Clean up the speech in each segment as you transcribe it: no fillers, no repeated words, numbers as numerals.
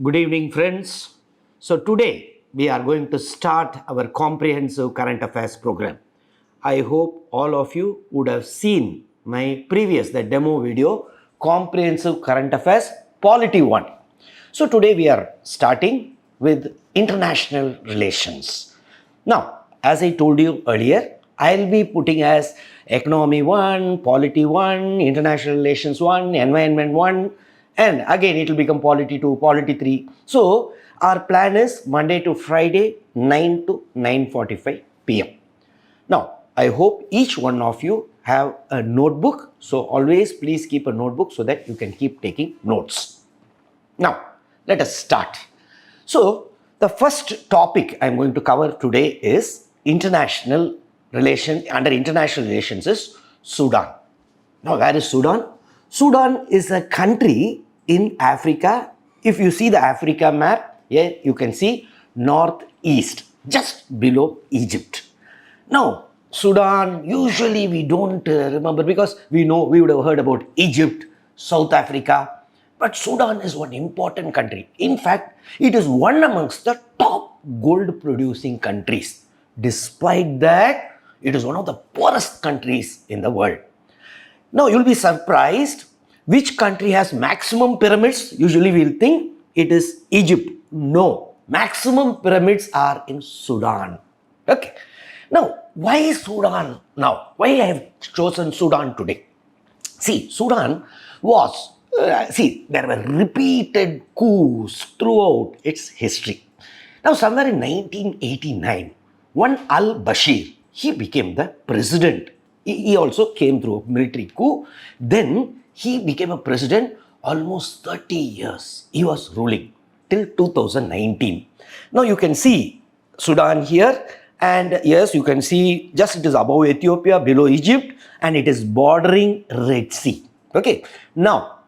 Good evening, friends. So, today we are going to start our comprehensive current affairs program. I hope all of you would have seen my the demo video, Comprehensive Current Affairs Polity 1. So, today we are starting with international relations. Now, as I told you earlier, I'll be putting as economy 1, polity 1, international relations 1, environment 1, and again it will become polity 2, polity 3. So, our plan is Monday to Friday, 9 to 9:45 p.m. Now, I hope each one of you have a notebook. So, always please keep a notebook so that you can keep taking notes. Now, let us start. So, the first topic I'm going to cover today is international relation. Under international relations is Sudan. Now, where is Sudan? Sudan is a country in Africa. If you see the Africa map, here you can see northeast, just below Egypt. Now, Sudan, usually we don't remember because we would have heard about Egypt, South Africa, but Sudan is one important country. In fact, it is one amongst the top gold producing countries. Despite that, it is one of the poorest countries in the world. Now, you'll be surprised which country has maximum pyramids. Usually we'll think it is Egypt. No, maximum pyramids are in Sudan. Okay. Now, why Sudan now? Why I have chosen Sudan today? See, Sudan was, there were repeated coups throughout its history. Now, somewhere in 1989, one al-Bashir, he became the president. He also came through a military coup. Then he became a president almost 30 years. He was ruling till 2019. Now you can see Sudan here, and yes, you can see just it is above Ethiopia, below Egypt, and it is bordering Red Sea. Okay. Now,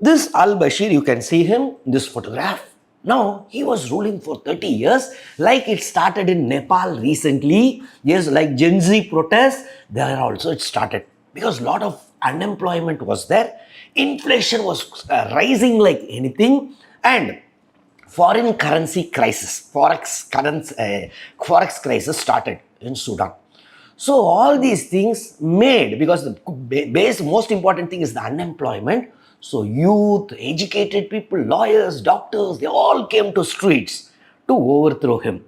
this al-Bashir, you can see him in this photograph. Now, he was ruling for 30 years, like it started in Nepal recently. Yes, like Gen Z protests, there also it started. Because a lot of unemployment was there. Inflation was rising like anything. And foreign currency crisis, forex crisis started in Sudan. So, all these things made, because the most important thing is the unemployment. So youth, educated people, lawyers, doctors, they all came to streets to overthrow him.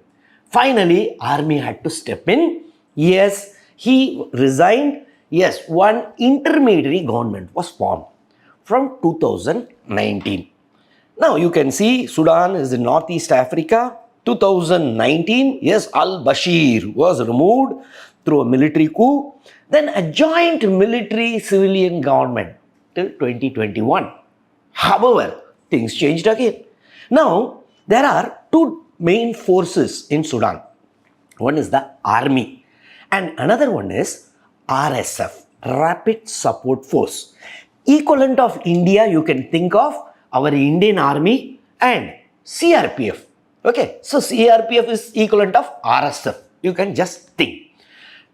Finally, army had to step in. Yes, he resigned. Yes, one intermediary government was formed from 2019. Now you can see Sudan is in Northeast Africa. 2019, yes, al-Bashir was removed through a military coup. Then a joint military civilian government till 2021. However, things changed again. Now, there are two main forces in Sudan. One is the army and another one is RSF, Rapid Support Force. Equivalent of India, you can think of our Indian Army and CRPF. Okay, so CRPF is equivalent of RSF. You can just think.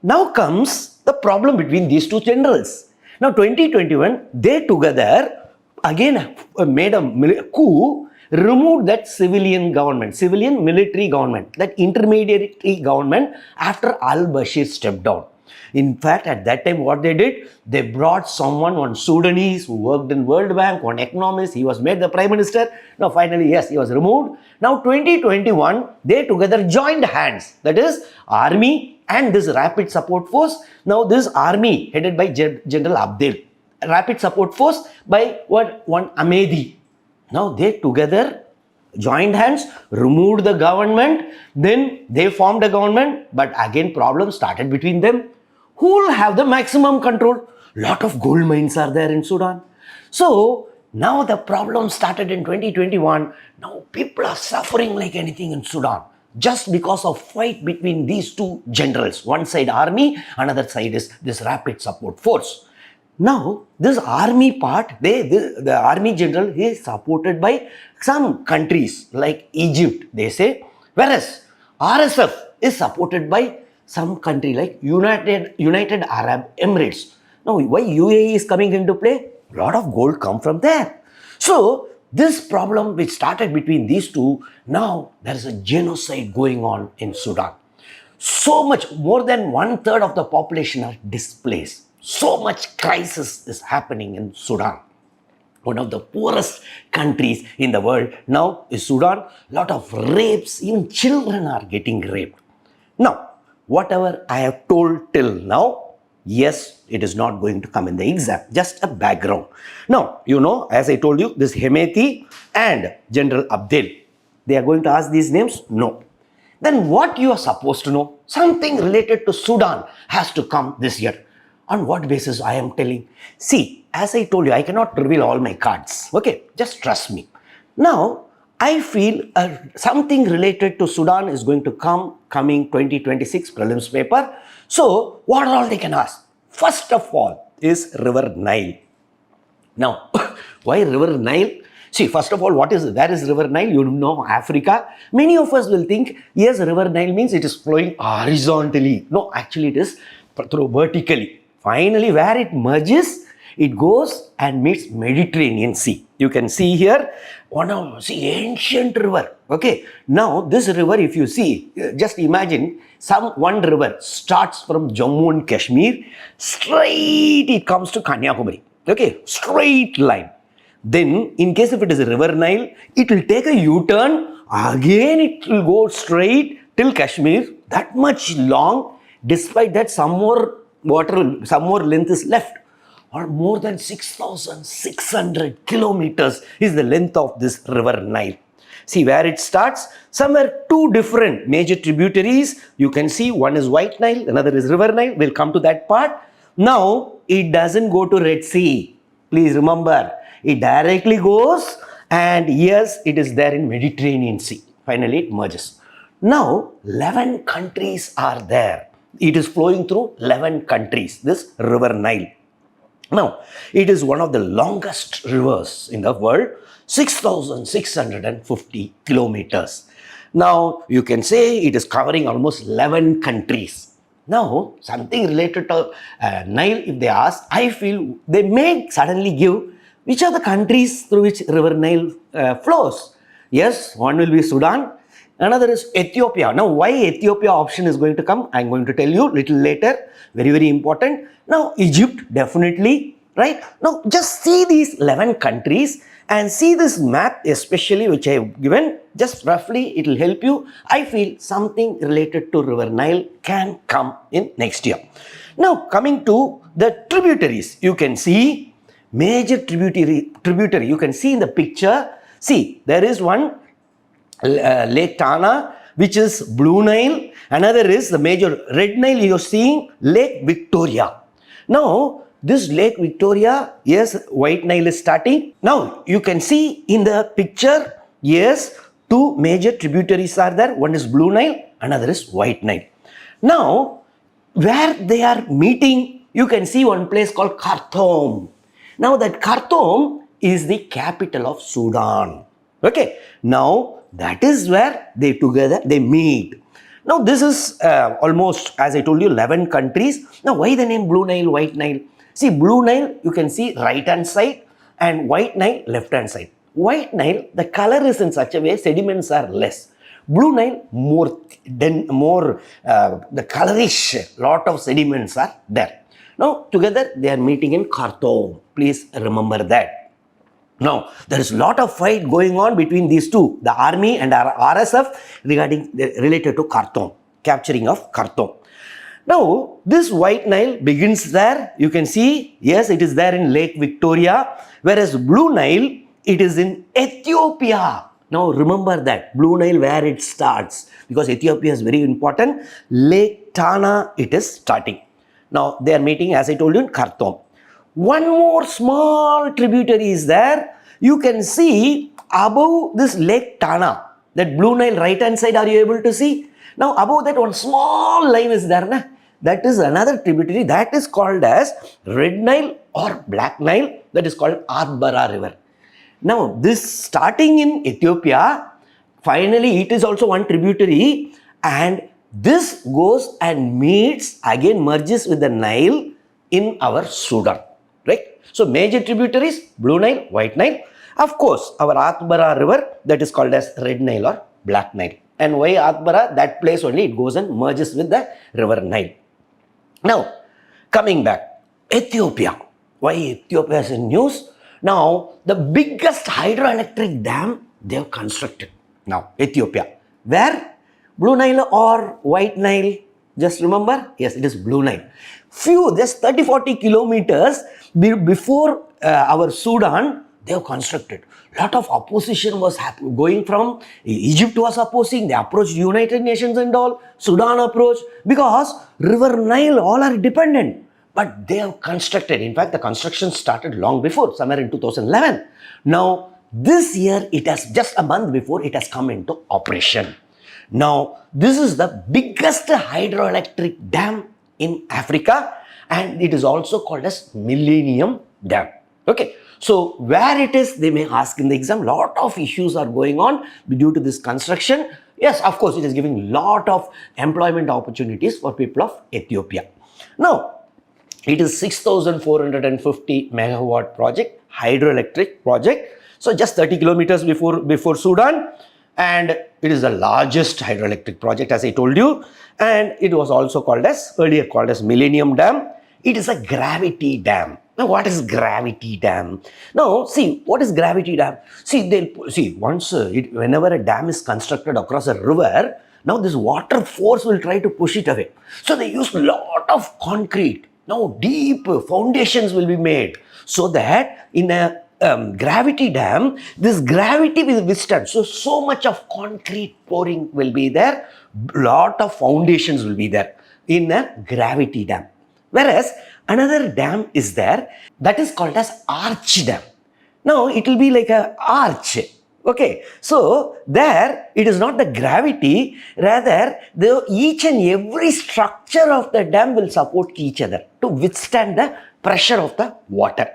Now comes the problem between these two generals. Now, 2021, they together again made a coup, removed that civilian military government, that intermediary government after al-Bashir stepped down. In fact, at that time, what they did, they brought one Sudanese who worked in World Bank, one economist, he was made the prime minister. Now, finally, yes, he was removed. Now, 2021, they together joined hands, that is, army and this rapid support force. Now this army headed by General Abdel, rapid support force by one Amedi. Now they together joined hands, removed the government, then they formed a government, but again problems started between them. Who will have the maximum control? Lot of gold mines are there in Sudan. So now the problem started in 2021. Now people are suffering like anything in Sudan, just because of fight between these two generals. One side army, another side is this rapid support force. Now, this army part, the army general is supported by some countries like Egypt, they say, whereas RSF is supported by some country like United Arab Emirates. Now, why UAE is coming into play? A lot of gold come from there. So, This problem which started between these two, now there is a genocide going on in Sudan. So much, more than 1/3 of the population are displaced. So much crisis is happening in Sudan. One of the poorest countries in the world now is Sudan. Lot of rapes, even children are getting raped. Now, whatever I have told till now, yes, it is not going to come in the exam, just a background. Now, you know, as I told you, this Hemeti and General Abdel, they are going to ask these names? No. Then what you are supposed to know? Something related to Sudan has to come this year. On what basis I am telling? See, as I told you, I cannot reveal all my cards. Okay, just trust me. Now, I feel something related to Sudan is going to coming 2026 prelims paper. So, what are all they can ask? First of all is River Nile. Now, why River Nile? See, first of all, where is River Nile? You know, Africa. Many of us will think, yes, River Nile means it is flowing horizontally. No, actually it is through vertically. Finally, where it merges, it goes and meets Mediterranean Sea. You can see here, ancient river. Okay, now this river, if you see, just imagine one river starts from Jammu and Kashmir, straight it comes to Kanyakumari. Okay, straight line. Then, in case if it is a River Nile, it will take a U-turn, again it will go straight till Kashmir, that much long. Despite that, some more water, some more length is left. Or more than 6,600 kilometers is the length of this River Nile. See where it starts? Somewhere two different major tributaries. You can see one is White Nile, another is River Nile. We'll come to that part. Now, it doesn't go to Red Sea. Please remember, it directly goes, and yes, it is there in Mediterranean Sea. Finally, it merges. Now, 11 countries are there. It is flowing through 11 countries, this River Nile. Now, it is one of the longest rivers in the world, 6,650 kilometers. Now, you can say it is covering almost 11 countries. Now, something related to Nile, if they ask, I feel they may suddenly give which are the countries through which River Nile flows. Yes, one will be Sudan, another is Ethiopia. Now, why Ethiopia option is going to come, I am going to tell you little later. Very, very important. Now, Egypt, definitely, right? Now, just see these 11 countries and see this map, especially which I have given, just roughly, it will help you. I feel something related to River Nile can come in next year. Now, coming to the tributaries, you can see major tributary. You can see in the picture, see, there is one Lake Tana, which is Blue Nile. Another is the major Red Nile. You are seeing Lake Victoria. Now, this Lake Victoria, yes, White Nile is starting. Now, you can see in the picture, yes, two major tributaries are there. One is Blue Nile, another is White Nile. Now, where they are meeting, you can see one place called Khartoum. Now, that Khartoum is the capital of Sudan. Okay, now that is where they meet. Now, this is almost, as I told you, 11 countries. Now, why the name Blue Nile, White Nile? See, Blue Nile, you can see right hand side, and White Nile, left hand side. White Nile, the color is in such a way, sediments are less. Blue Nile, the colorish, lot of sediments are there. Now, together they are meeting in Khartoum. Please remember that. Now, there is a lot of fight going on between these two, the army and our RSF, related to Khartoum, capturing of Khartoum. Now, this White Nile begins there. You can see, yes, it is there in Lake Victoria, whereas Blue Nile, it is in Ethiopia. Now, remember that, Blue Nile where it starts, because Ethiopia is very important. Lake Tana, it is starting. Now, they are meeting, as I told you, in Khartoum. One more small tributary is there. You can see above this Lake Tana, that Blue Nile right hand side, are you able to see? Now, above that one small line is there. That is another tributary that is called as Red Nile or Black Nile, that is called Atbara River. Now, this starting in Ethiopia, finally it is also one tributary, and this goes and meets, again merges with the Nile in our Sudan, right? So major tributaries, Blue Nile, White Nile. Of course, our Atbara river, that is called as Red Nile or Black Nile. And why Atbara? That place only it goes and merges with the river Nile. Now, coming back, Ethiopia. Why Ethiopia is in news? Now, the biggest hydroelectric dam they have constructed. Now, Ethiopia. Where? Blue Nile or White Nile? Just remember? Yes, it is Blue Nile. Just 30-40 kilometers before our Sudan, they have constructed. Lot of opposition was going from Egypt was opposing. They approached United Nations and all. Sudan approached because River Nile all are dependent. But they have constructed. In fact, the construction started long before, somewhere in 2011. Now, this year, it has just a month before it has come into operation. Now, this is the biggest hydroelectric dam in Africa, and it is also called as Millennium Dam. Okay, so where it is, they may ask in the exam. Lot of issues are going on due to this construction. Yes, of course, it is giving lot of employment opportunities for people of Ethiopia. Now, it is 6,450 megawatt project, hydroelectric project. So just 30 kilometers before Sudan, and it is the largest hydroelectric project, as I told you, and it was also earlier called as Millennium Dam. It is a gravity dam. Now, what is gravity dam? Now, see, what is gravity dam? Whenever a dam is constructed across a river, now this water force will try to push it away. So they use a lot of concrete. Now, deep foundations will be made so that in a gravity dam, this gravity will withstand. So much of concrete pouring will be there. Lot of foundations will be there in a gravity dam. Whereas another dam is there that is called as arch dam. Now, it will be like an arch. Okay, so there it is not the gravity, rather each and every structure of the dam will support each other to withstand the pressure of the water.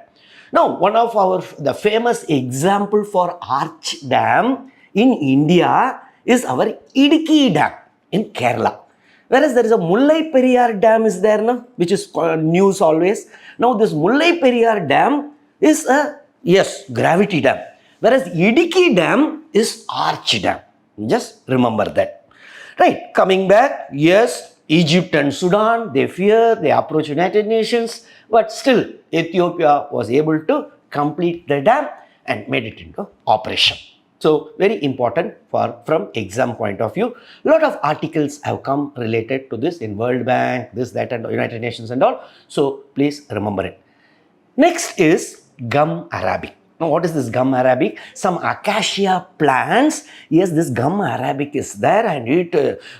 Now, one of the famous example for arch dam in India is our Idukki dam in Kerala. Whereas there is a Mullai Periyar dam is there now, which is news always. Now, this Mullai Periyar dam is a, yes, gravity dam. Whereas Idukki dam is arch dam. Just remember that. Right, coming back, yes, Egypt and Sudan, they fear, they approach United Nations, but still Ethiopia was able to complete the dam and made it into operation. So, very important from exam point of view. Lot of articles have come related to this in World Bank, this, that, and United Nations and all. So, please remember it. Next is gum arabic. Now, what is this gum arabic? Some acacia plants. Yes, this gum arabic is there, and it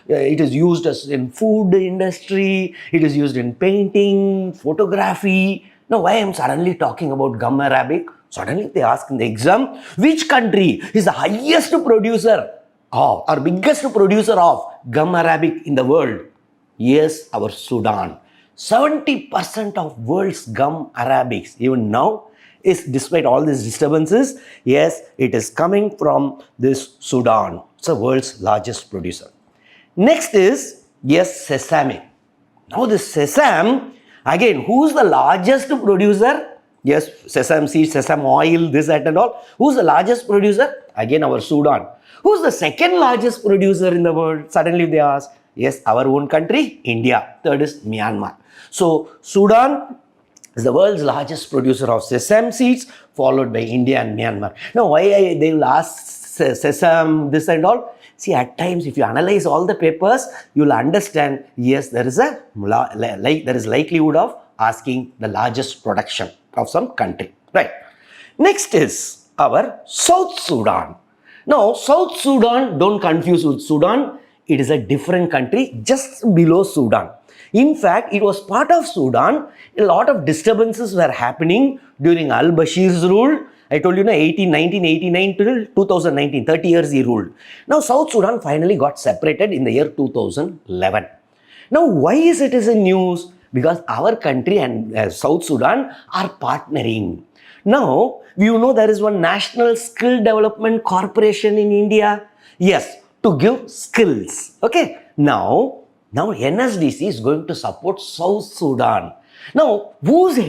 is used as in food industry. It is used in painting, photography. Now, why I am suddenly talking about gum arabic? Suddenly they ask in the exam, which country is the highest producer of or biggest producer of gum arabic in the world? Yes, our Sudan. 70% of world's gum arabics even now is, despite all these disturbances, yes, it is coming from this Sudan. It's the world's largest producer. Next is, yes, sesame. Now this sesame, again, who's the largest producer? Yes, sesame seeds, sesame oil, this, that and all. Who's the largest producer? Again, our Sudan. Who's the second largest producer in the world? Suddenly they ask. Yes, our own country, India. Third is Myanmar. So, Sudan is the world's largest producer of sesame seeds, followed by India and Myanmar. Now, why they will ask sesame, this and all? See, at times, if you analyze all the papers, you will understand, yes, there is likelihood of asking the largest production of some country, right? Next is our South Sudan. Now, South Sudan, don't confuse with Sudan. It is a different country just below Sudan. In fact, it was part of Sudan. A lot of disturbances were happening during al-Bashir's rule. I told you, 1989 till 2019, 30 years he ruled. Now, South Sudan finally got separated in the year 2011. Now, why is it in news? Because our country and South Sudan are partnering. Now, you know there is one National Skill Development Corporation in India. Yes, to give skills. Okay. Now NSDC is going to support South Sudan. Now, who's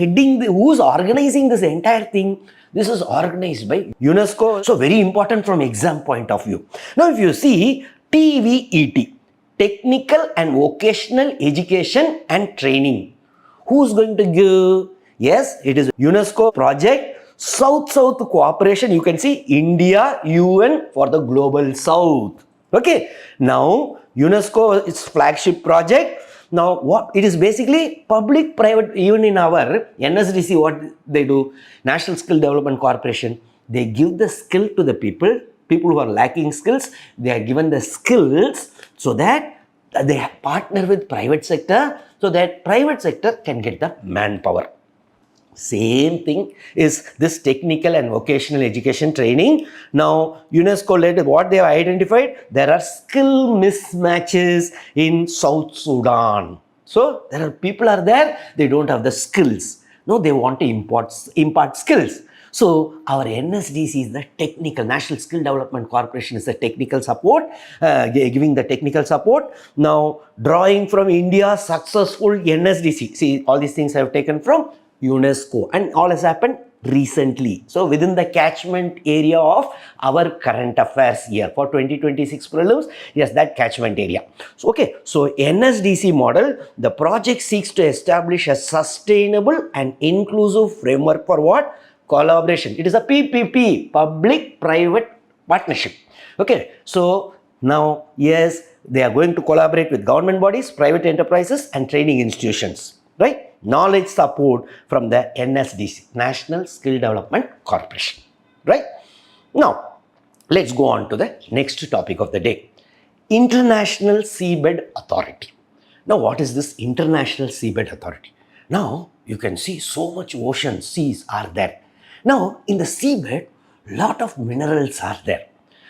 organizing this entire thing? This is organized by UNESCO. So very important from exam point of view. Now if you see TVET, Technical and Vocational Education and Training. Who's going to give? Yes, it is UNESCO project. South-South cooperation. You can see India, UN for the Global South. Okay. Now UNESCO is flagship project. Now what it is basically public private, even in our NSDC, what they do, National Skill Development Corporation, they give the skill to the people who are lacking skills. They are given the skills so that they partner with private sector, so that private sector can get the manpower. Same thing is this technical and vocational education training. Now UNESCO led what they have identified, there are skill mismatches in South Sudan. So there are people are there, they don't have the skills. No, they want to impart skills. So our NSDC is the technical, National Skill Development Corporation is the technical support, giving the technical support. Now drawing from India's successful NSDC. See, all these things I have taken from UNESCO, and all has happened recently. So within the catchment area of our current affairs year for 2026 prelims, yes, that catchment area. So, okay, so NSDC model, the project seeks to establish a sustainable and inclusive framework for what? Collaboration. It is a PPP, public-private partnership. Okay, so now, yes, they are going to collaborate with government bodies, private enterprises and training institutions, right? Knowledge support from the NSDC, National Skill Development Corporation, right? Now, let's go on to the next topic of the day. International Seabed Authority. Now, what is this International Seabed Authority? Now, you can see so much ocean, seas are there. Now, in the seabed, lot of minerals are there.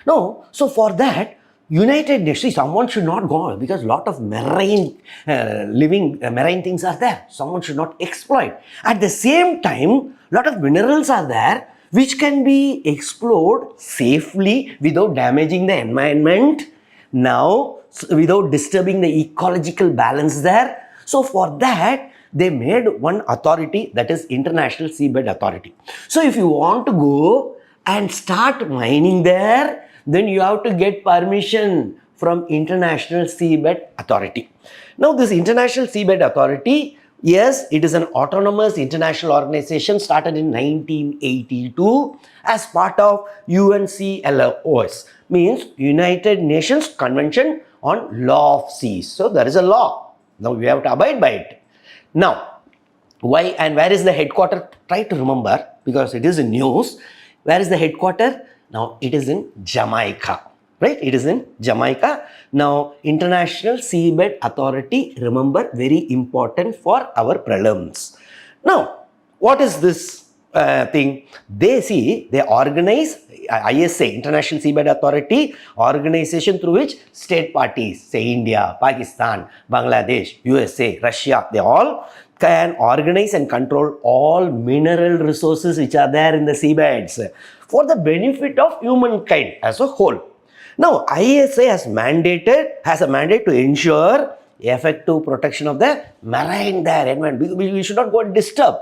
Now, so for that, United Nations, someone should not go because lot of marine marine things are there. Someone should not exploit. At the same time, lot of minerals are there which can be explored safely without damaging the environment. Now, without disturbing the ecological balance there. So for that, they made one authority, that is International Seabed Authority. So if you want to go and start mining there, then you have to get permission from International Seabed Authority. Now this International Seabed Authority, yes, it is an autonomous international organization started in 1982 as part of UNCLOS, means United Nations Convention on Law of Seas. So there is a law. Now we have to abide by it. Now, why and where is the headquarter? Try to remember because it is in news. Where is the headquarter? Now, it is in Jamaica, right? It is in Jamaica. Now, International Seabed Authority, remember, very important for our prelims. Now, what is this thing? They organize ISA, International Seabed Authority, organization through which state parties, say India, Pakistan, Bangladesh, USA, Russia, they all can organize and control all mineral resources which are there in the seabeds for the benefit of humankind as a whole. Now, ISA has a mandate to ensure effective protection of the marine environment. We should not go and disturb.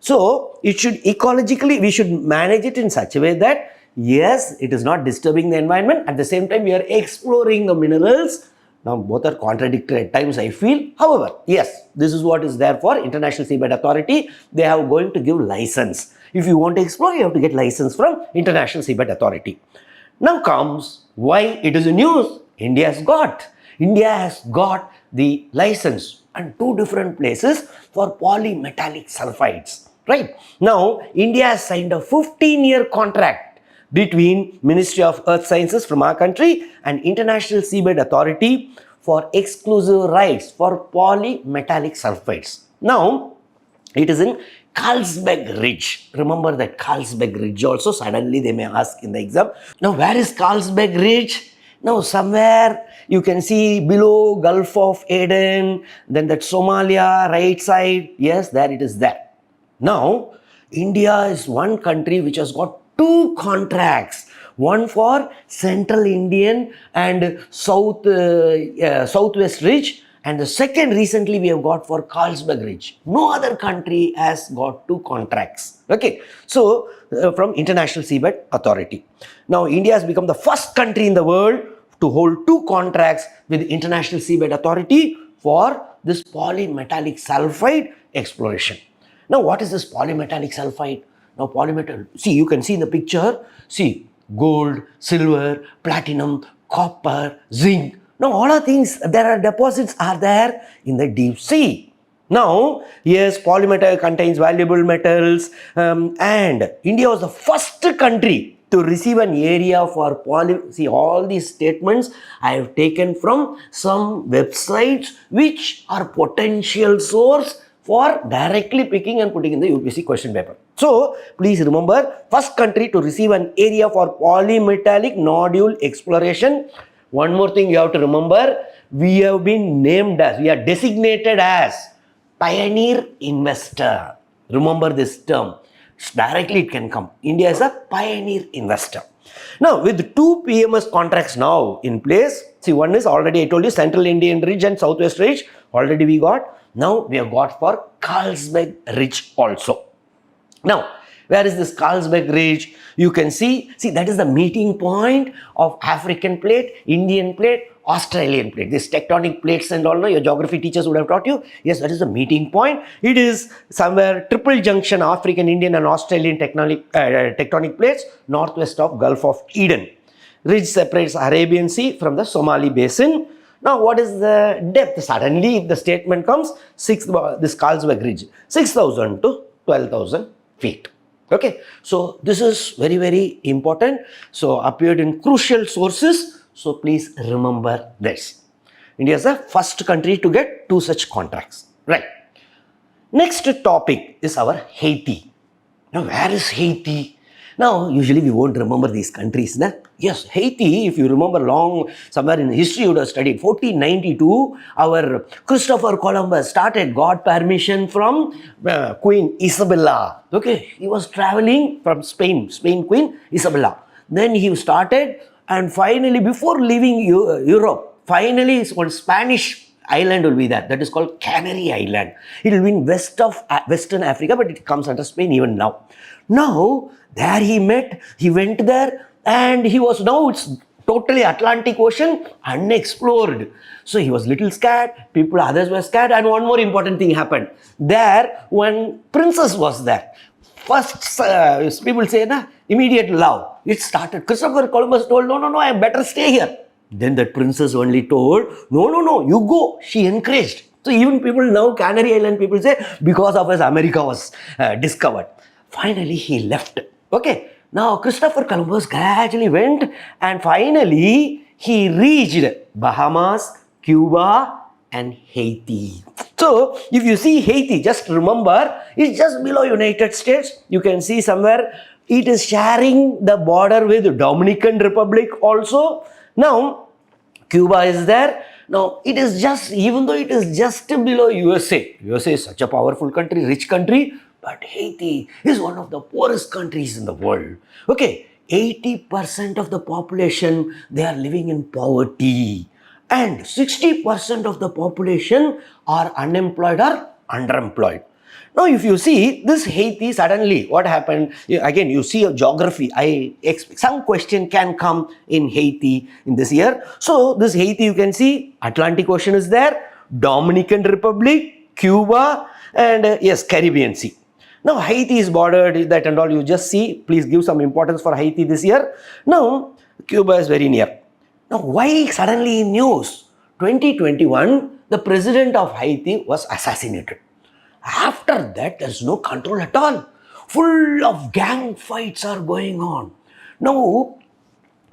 So, it should ecologically, we should manage it in such a way that, yes, it is not disturbing the environment. At the same time, we are exploring the minerals. Now, both are contradictory at times, I feel. However, yes, this is what is there for International Seabed Authority. They are going to give license. If you want to explore, you have to get license from International Seabed Authority. Now comes why it is in news. India has got the license and two different places for polymetallic sulfides. Right? Now, India has signed a 15-year contract between Ministry of Earth Sciences from our country and International Seabed Authority for exclusive rights for polymetallic sulfides. Now, it is in Carlsberg Ridge. Remember that Carlsberg Ridge also, suddenly they may ask in the exam. Now, where is Carlsberg Ridge? Now, somewhere you can see below Gulf of Aden, then that Somalia, right side. Yes, there it is there. Now, India is one country which has got two contracts. One for Central Indian and Southwest Ridge, And the second recently we have got for Carlsberg Ridge. No other country has got 2 contracts. Okay, so from International Seabed Authority. Now India has become the first country in the world to hold 2 contracts with International Seabed Authority for this polymetallic sulfide exploration. Now what is this polymetallic sulfide? Now polymetal, see, you can see in the picture, see, gold, silver, platinum, copper, zinc. Now all are things, there are deposits are there in the deep sea. Now, yes, polymetal contains valuable metals, and India was the first country to receive an area for see, all these statements I have taken from some websites which are potential source for directly picking and putting in the UPSC question paper. So, please remember, first country to receive an area for polymetallic nodule exploration. One more thing you have to remember, we have been named as, we are designated as pioneer investor. Remember this term. Directly it can come. India is a pioneer investor. Now, with 2 PMS contracts now in place, see, one is already I told you, Central Indian Ridge and Southwest Ridge, already we got. Now, we have got for Carlsberg Ridge also. Now, where is this Carlsberg Ridge? You can see that is the meeting point of African plate, Indian plate, Australian plate. These tectonic plates and all, your geography teachers would have taught you. Yes, that is the meeting point. It is somewhere triple junction, African, Indian and Australian tectonic plates, northwest of Gulf of Eden. Ridge separates Arabian Sea from the Somali Basin. Now, what is the depth? Suddenly, if the statement comes, this Carlsberg Ridge, 6,000 to 12,000 feet. Okay, so this is very, very important. So, appeared in crucial sources. So, please remember this. India is the first country to get 2 such contracts. Right. Next topic is our Haiti. Now, where is Haiti? Now, usually we won't remember these countries. Nah? Yes, Haiti, if you remember long, somewhere in history you would have studied, 1492, our Christopher Columbus got permission from Queen Isabella. Okay, he was traveling from Spain, Queen Isabella. Then he started, and finally, before leaving Europe, finally it's called Spanish island will be there. That is called Canary Island. It will be in Western Africa, but it comes under Spain even now. Now, there he went there, and he was, now it's totally Atlantic Ocean, unexplored. So he was little scared, others were scared, and one more important thing happened. There, one princess was there. First, people say, immediate love. It started. Christopher Columbus told, no, I better stay here. Then that princess only told, no, you go. She encouraged. So even people now, Canary Island people say, because of us, America was discovered. Finally, he left. Okay. Now, Christopher Columbus gradually went, and finally, he reached Bahamas, Cuba, and Haiti. So, if you see Haiti, just remember, it's just below United States. You can see somewhere, it is sharing the border with Dominican Republic also. Now, Cuba is there. Now, it is just, even though it is just below USA. USA is such a powerful country, rich country. But Haiti is one of the poorest countries in the world. Okay, 80% of the population, they are living in poverty. And 60% of the population are unemployed or underemployed. Now, if you see this Haiti, suddenly what happened? Again, you see a geography. I expect some question can come in Haiti in this year. So, this Haiti, you can see Atlantic Ocean is there, Dominican Republic, Cuba, and yes, Caribbean Sea. Now, Haiti is bordered, that and all you just see. Please give some importance for Haiti this year. Now, Cuba is very near. Now, why suddenly in news? 2021, the president of Haiti was assassinated. After that, there's no control at all. Full of gang fights are going on. Now,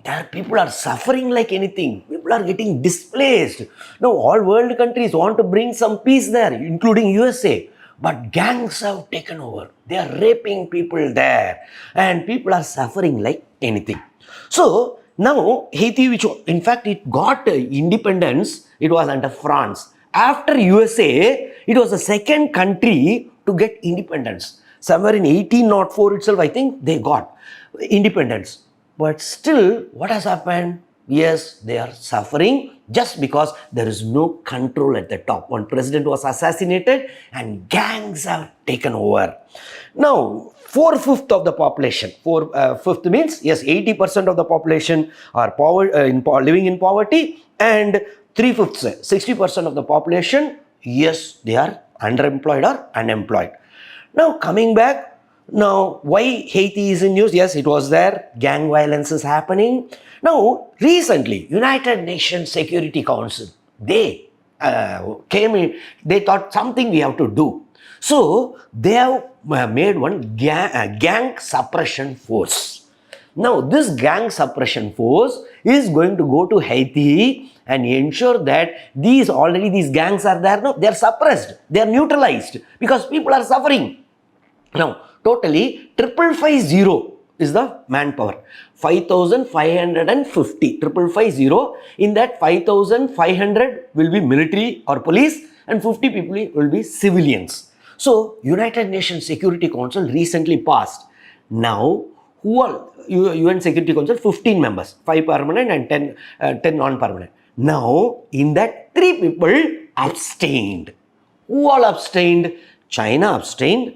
there people are suffering like anything. People are getting displaced. Now, all world countries want to bring some peace there, including USA. But gangs have taken over. They are raping people there. And people are suffering like anything. So, now Haiti, which in fact it got independence, it was under France. After USA, it was the second country to get independence. Somewhere in 1804 itself, I think they got independence. But still, what has happened? Yes, they are suffering just because there is no control at the top. One president was assassinated and gangs have taken over. Now, 4/5 of the population, 4/5 means, yes, 80% of the population are living in poverty, and 3/5, 60% of the population, yes, they are underemployed or unemployed. Now, coming back, now, why Haiti is in news? Yes, it was there. Gang violence is happening. Now, recently, United Nations Security Council, they came in, they thought something we have to do. So, they have made one gang suppression force. Now, this gang suppression force is going to go to Haiti and ensure that these gangs are there. No, they are suppressed, they are neutralized because people are suffering. Now, totally 5,550 is the manpower. 5,550. 5,550. In that 5,500 will be military or police and 50 people will be civilians. So, United Nations Security Council recently passed. Now, who are UN Security Council? 15 members. 5 permanent and 10 non-permanent. Now, in that 3 people abstained. Who all abstained? China abstained.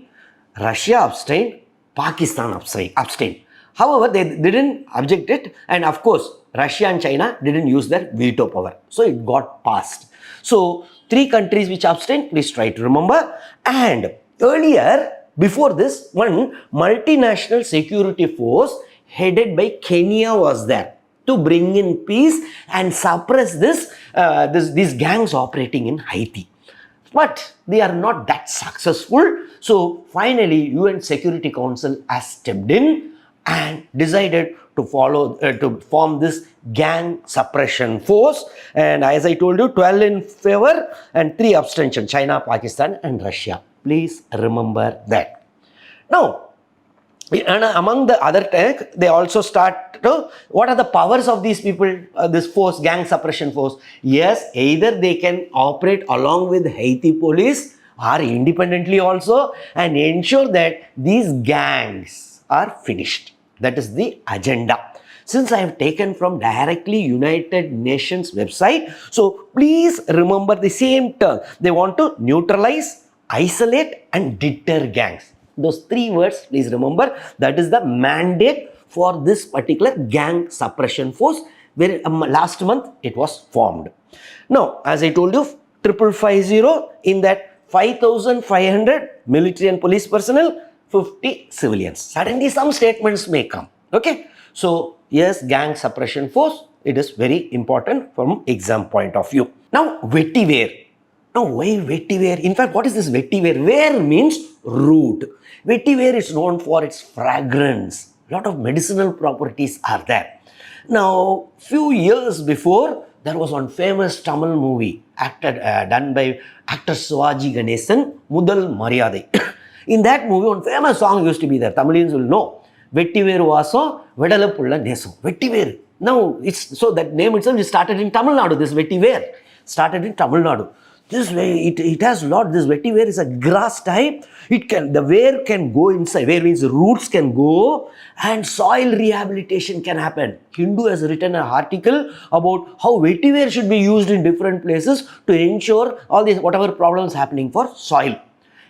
Russia abstained, Pakistan abstained. However, they didn't object it, and of course, Russia and China didn't use their veto power. So it got passed. So 3 countries which abstained, please try to remember. And earlier, before this, one multinational security force headed by Kenya was there to bring in peace and suppress these gangs operating in Haiti. But they are not that successful. So finally, UN Security Council has stepped in and decided to form this gang suppression force. And as I told you, 12 in favor and 3 abstention, China, Pakistan and Russia. Please remember that. Now, and among the other tech, they also start to, what are the powers of these people, this force, gang suppression force? Yes, either they can operate along with Haiti police or independently also and ensure that these gangs are finished. That is the agenda. Since I have taken from directly United Nations website, so please remember the same term. They want to neutralize, isolate and deter gangs. Those 3 words, please remember, that is the mandate for this particular gang suppression force, where last month it was formed. Now, as I told you, 5,550, in that 5,500 military and police personnel, 50 civilians. Suddenly some statements may come. Okay. So, yes, gang suppression force, it is very important from exam point of view. Now, vetiver. Now, why vetiver? In fact, what is this vetiver? Ver means root. Vetiver is known for its fragrance. A lot of medicinal properties are there. Now, few years before, there was one famous Tamil movie done by actor Sivaji Ganesan, Mudal Maryadai. In that movie, one famous song used to be there. Tamilians will know. Vetiver vaso, Vedalapulla Neso. Vetiver. Now, it's so that name itself is started in Tamil Nadu. This vetiver started in Tamil Nadu. This way, it has lot. This vetiver is a grass type. The wear can go inside. Wear means roots can go and soil rehabilitation can happen. Hindu has written an article about how vetiver should be used in different places to ensure all these whatever problems happening for soil.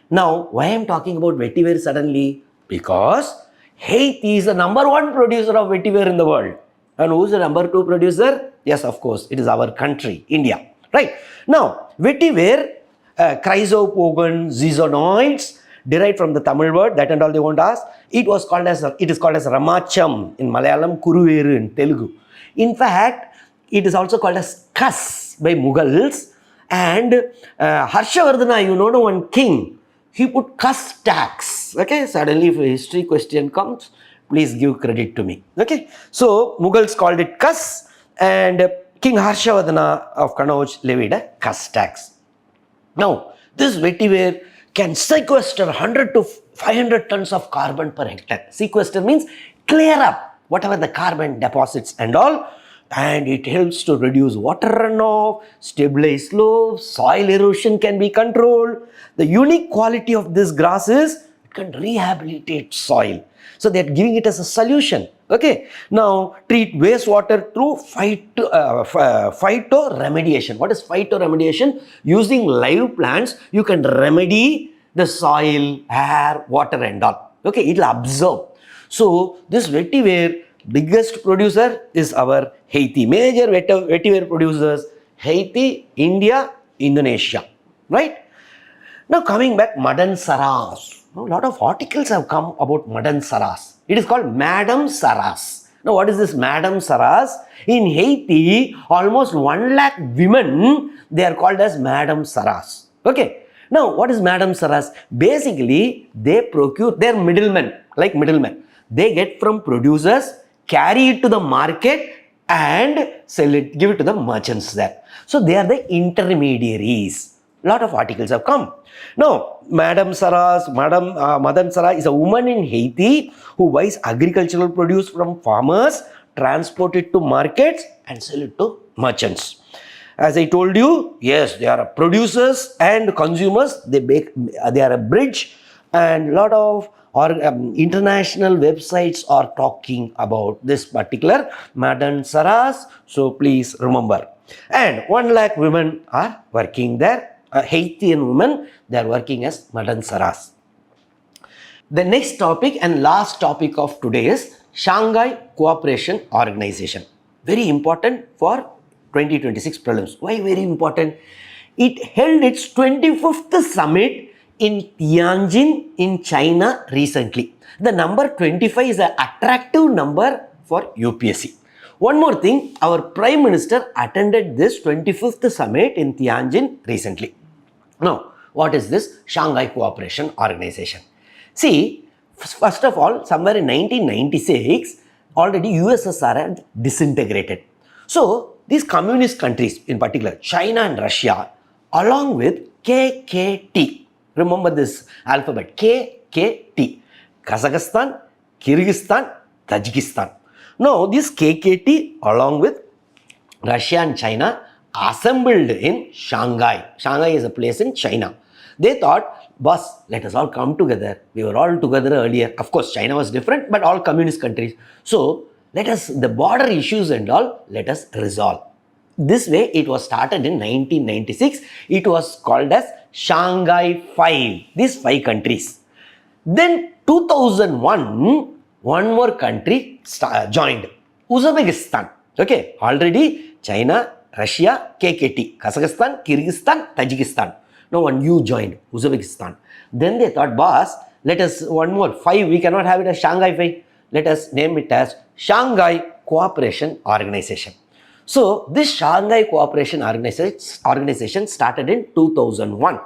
Now, why I am talking about vetiver suddenly? Because Haiti is the #1 producer of vetiver in the world. And who is the #2 producer? Yes, of course, it is our country, India. Right. Now, vetiver, chrysopogon zizanoids, derived from the Tamil word, that and all they want to ask. It is called as Ramacham in Malayalam, Kuruveru in Telugu. In fact, it is also called as Kas by Mughals. And Harshavardhana, you know, one king, he put Kas tax. Okay, suddenly if a history question comes, please give credit to me. Okay, so Mughals called it Kas, and King Harshavardhana of Kannauj levied a Kas tax. Now, this vetiver can sequester 100 to 500 tons of carbon per hectare. Sequester means clear up whatever the carbon deposits and all, and it helps to reduce water runoff, stabilize slopes, soil erosion can be controlled. The unique quality of this grass is it can rehabilitate soil. So they are giving it as a solution. Okay, now treat wastewater through phytoremediation. What is phytoremediation? Using live plants, you can remedy the soil, air, water and all. Okay, it will absorb. So this vetiver biggest producer is our Haiti. Major vetiver producers, Haiti, India, Indonesia, right? Now coming back, Madan Saras. Now, a lot of articles have come about Madan Saras. It is called Madam Saras. Now what is this Madam Saras? In Haiti, almost 1 lakh women, they are called as Madam Saras. Okay. Now what is Madam Saras? Basically, they procure, they are middlemen, like middlemen. They get from producers, carry it to the market and sell it, give it to the merchants there. So they are the intermediaries. Lot of articles have come. Now, Madan Saras is a woman in Haiti who buys agricultural produce from farmers, transport it to markets and sell it to merchants. As I told you, yes, they are producers and consumers. They are a bridge, and lot of international websites are talking about this particular Madan Saras. So please remember. And 1 lakh women are working there. Haitian women, they are working as Madan Saras. The next topic and last topic of today is Shanghai Cooperation Organization. Very important for 2026 prelims. Why very important? It held its 25th summit in Tianjin in China recently. The number 25 is an attractive number for UPSC. One more thing, our Prime Minister attended this 25th summit in Tianjin recently. Now, what is this Shanghai Cooperation Organization? See, first of all, somewhere in 1996, already USSR had disintegrated. So, these communist countries, in particular China and Russia, along with KKT, remember this alphabet, KKT, Kazakhstan, Kyrgyzstan, Tajikistan. Now, this KKT along with Russia and China assembled in Shanghai. Shanghai is a place in China. They thought, boss, let us all come together. We were all together earlier. Of course, China was different, but all communist countries. So, let us, the border issues and all, let us resolve. This way, it was started in 1996. It was called as Shanghai 5. These 5 countries. Then 2001, one more country joined, Uzbekistan. Okay, already China, Russia, KKT, Kazakhstan, Kyrgyzstan, Tajikistan. Now one new joined, Uzbekistan. Then they thought, boss, let us one more 5. We cannot have it as Shanghai 5. Let us name it as Shanghai Cooperation Organization. So this Shanghai Cooperation Organization started in 2001.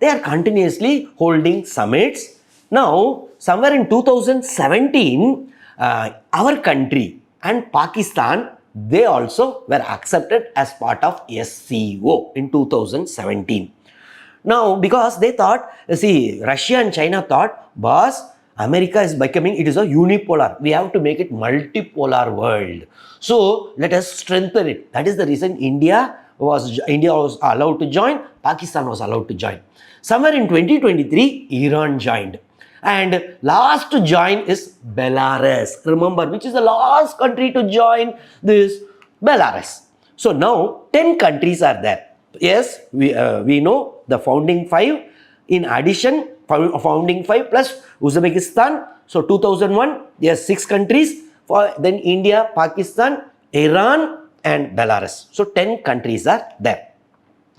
They are continuously holding summits. Now, somewhere in 2017, our country and Pakistan, they also were accepted as part of SCO in 2017. Now, because they thought, see, Russia and China thought, boss, America is becoming, it is a unipolar. We have to make it multipolar world. So, let us strengthen it. That is the reason India was allowed to join, Pakistan was allowed to join. Somewhere in 2023, Iran joined. And last to join is Belarus. Remember, which is the last country to join this? Belarus. So now 10 countries are there. Yes, we know the founding 5. In addition, founding 5 plus Uzbekistan. So 2001, yes, 6 countries. Then India, Pakistan, Iran and Belarus. So 10 countries are there.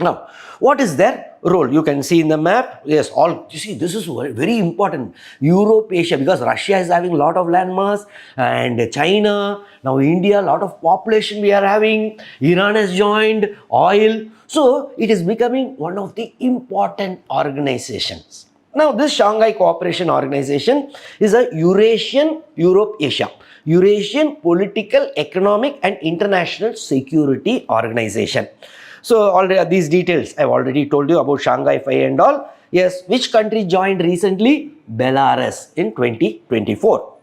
Now, what is their role? You can see in the map. Yes, all you see, this is very important. Europe, Asia, because Russia is having a lot of landmass, and China, now India, a lot of population we are having. Iran has joined, oil. So, it is becoming one of the important organizations. Now, this Shanghai Cooperation Organization is a Eurasian, Europe-Asia, Eurasian Political, Economic and International Security Organization. So, already these details I have already told you about Shanghai 5 and all. Yes, which country joined recently? Belarus in 2024.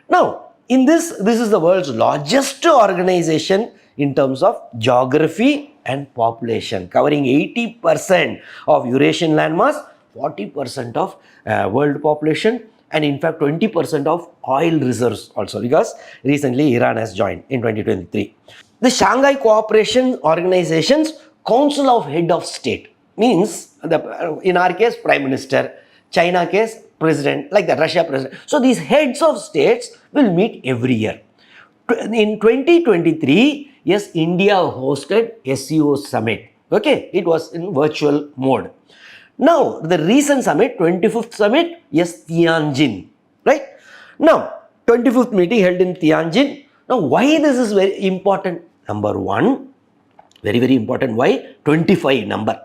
Now, in this is the world's largest organization in terms of geography and population, covering 80% of Eurasian landmass, 40% of world population, and in fact 20% of oil reserves also, because recently Iran has joined in 2023. The Shanghai Cooperation Organization's Council of Head of State means, in our case Prime Minister, China case President, like the Russia President. So these heads of states will meet every year. In 2023, yes, India hosted SEO summit. Okay, it was in virtual mode. Now, the recent summit, 25th summit, yes, Tianjin, right? Now, 25th meeting held in Tianjin. Now, why this is very important? Number one, very, very important. Why? 25 number.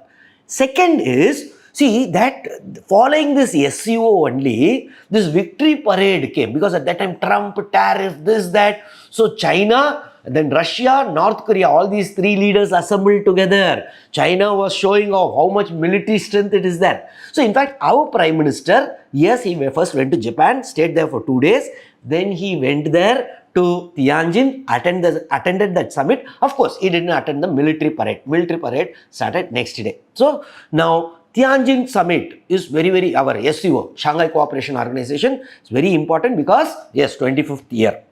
Second is, see that following this SEO only, this victory parade came, because at that time Trump, tariff, this, that. So China, then Russia, North Korea, all these three leaders assembled together. China was showing off how much military strength it is there. So in fact, our Prime Minister, yes, he first went to Japan, stayed there for 2 days. Then he went there to Tianjin, attended that summit. Of course, he didn't attend the military parade. Military parade started next day. So now Tianjin summit is very, very, our SCO, Shanghai Cooperation Organization, is very important because, yes, 25th year.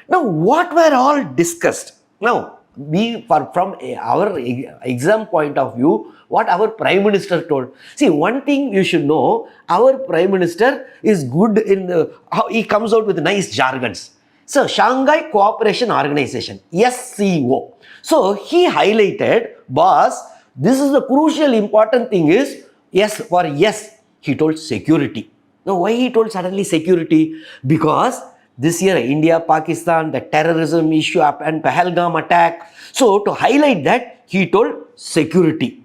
Now, what were all discussed? Now, from our exam point of view, what our Prime Minister told. See, one thing you should know, our Prime Minister is good in how he comes out with nice jargons. So, Shanghai Cooperation Organization, SCO. So, he highlighted, boss, this is the crucial important thing is, yes, for yes, he told security. Now, why he told suddenly security? Because this year, India, Pakistan, the terrorism issue and Pahalgam attack. So, to highlight that, he told security.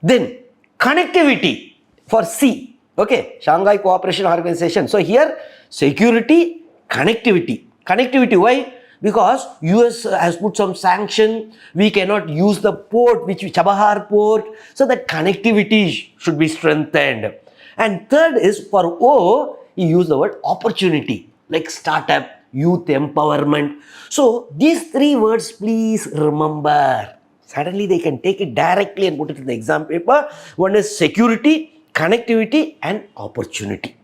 Then, connectivity for C. Okay, Shanghai Cooperation Organization. So, here, security, connectivity. Connectivity, why? Because US has put some sanction. We cannot use the port, which is Chabahar port. So, that connectivity should be strengthened. And third is for O, he used the word opportunity, like startup, youth empowerment. So these three words, please remember. Suddenly they can take it directly and put it in the exam paper. One is security, connectivity, and opportunity.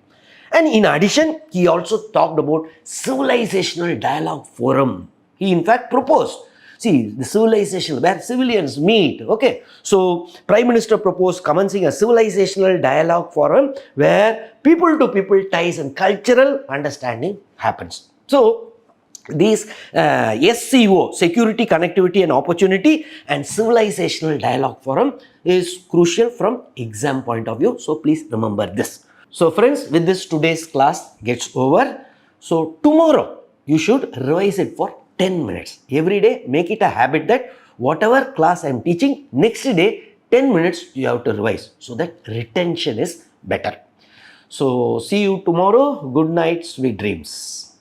And in addition, he also talked about civilizational dialogue forum. He in fact proposed, see, the civilization where civilians meet. Okay, so Prime Minister proposed commencing a civilizational dialogue forum where people to people ties and cultural understanding happens. So these SCO, security, connectivity and opportunity, and civilizational dialogue forum is crucial from exam point of view. So please remember this. So friends, with this today's class gets over. So tomorrow you should revise it for 10 minutes. Every day, make it a habit that whatever class I am teaching, next day, 10 minutes you have to revise so that retention is better. So see you tomorrow. Good night, sweet dreams.